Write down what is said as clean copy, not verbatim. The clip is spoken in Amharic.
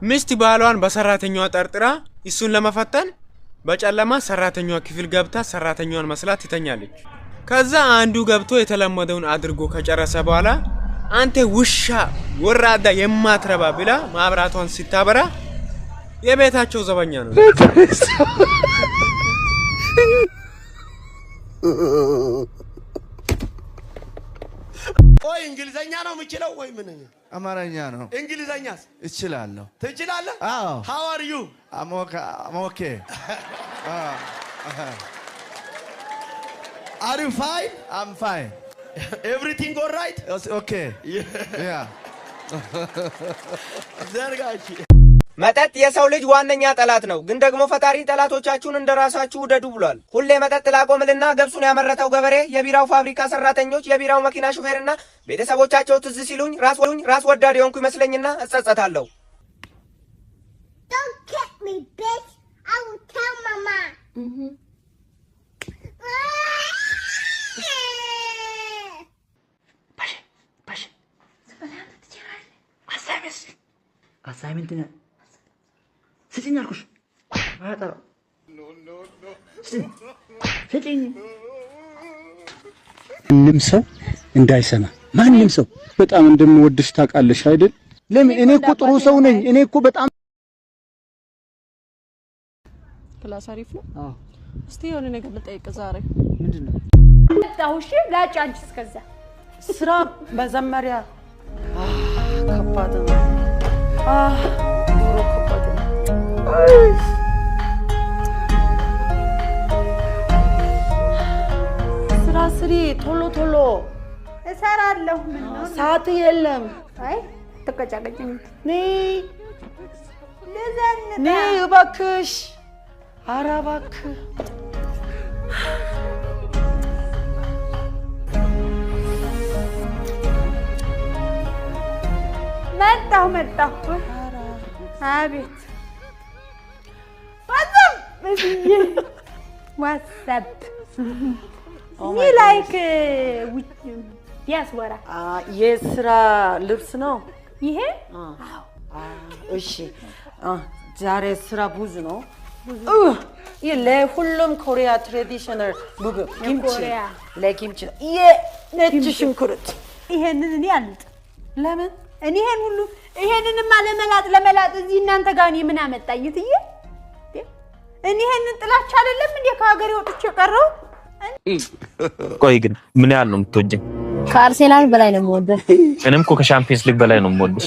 ሚስት ባሏን በሰራተኛዋ ጠርጥራ እሱን ለመፈተን በጨለማ ሰራተኛዋ ክፍል ገብታ ሰራተኛዋን መስላት ትተኛለች። ከዛ አንዱ ገብቶ የተለመደውን አድርጎ ከጨረሰ በኋላ አንተ ውሻ ወራዳ የማትረባ ብላ ማብራቷን ሲታበራ የቤታቸው ዘበኛ ነው። ቆይ እንግሊዘኛ ነው የምችለው ወይ ምን? አማርኛ ነው። እንግሊዘኛስ እችላለሁ። ትችላለህ? አዎ። How are you? I'm okay. Are you fine? I'm fine. Everything all right? Okay. Yeah. ዘርጋች መጠጥ የሰው ልጅ ዋነኛ ጠላት ነው። ግን ደግሞ ፈጣሪ ጠላቶቻችሁን እንደራሳችሁ ውደዱ ብሏል። ሁሌ መጠጥ ላቆምልና ገብሱን ያመረተው ገበሬ፣ የቢራው ፋብሪካ ሰራተኞች፣ የቢራው መኪና ሹፌርና ቤተሰቦቻቸው ትዝ ሲሉኝ ራስ ወዳድ የሆንኩ ይመስለኝና እጸጸታለሁ። Don't kick me, bitch. I will tell mama. Assignment ne? Sizin yarkuş. Hayatlar. No. Sizin. ማንም ሰው እንዳይሰማ ማንም ሰው በጣም እንደምወድሽ ታውቃለሽ አይደል? ለምን እኔ እኮ ጥሩ ሰው ነኝ። እኔ እኮ በጣም ክላስ አሪፍ ነው። አዎ እስቲ የሆነ ነገር ልጠይቅ ዛሬ። ምንድነው? ታውሺ ላጫንቺ እስከዛ ስራ መዘመሪያ ከባድ ነው። ከባድ ነው። ስራ ስሪ ቶሎ እሰራለሁ። ምን ነው ሰዓት የለም። አይ ተቀጫቀጭኝ ለዘንታ ነይ እባክሽ። ኧረ እባክህ መጣሁ። አቤት ዋትስአፕ ሚ ላይክ ዲያስፖራ የስራ ልብስ ነው ይሄ? እሺ ዛሬ ስራ ብዙ ነው። ይሄ ለሁሉም ኮሪያ ትራዲሽናል ምግብ ለኪምቺ ነጭ ሽንኩርት። ይሄንን እኔ አልጥ። ለምን? እኔ ይሄንንማ ለመላጥ እዚህ እናንተ ጋር እኔ ምን አመጣኝ እትዬ? እኔ ይሄንን ጥላቻ አይደለም እንዴ ከሀገሬ ወጥቼ ቀረው? ቆይ ግን ምን ያህል ነው የምትወጂኝ? ከአርሴናል በላይ ነው የምወደው። እኔም እኮ ከሻምፒየንስ ሊግ በላይ ነው የምወድሽ።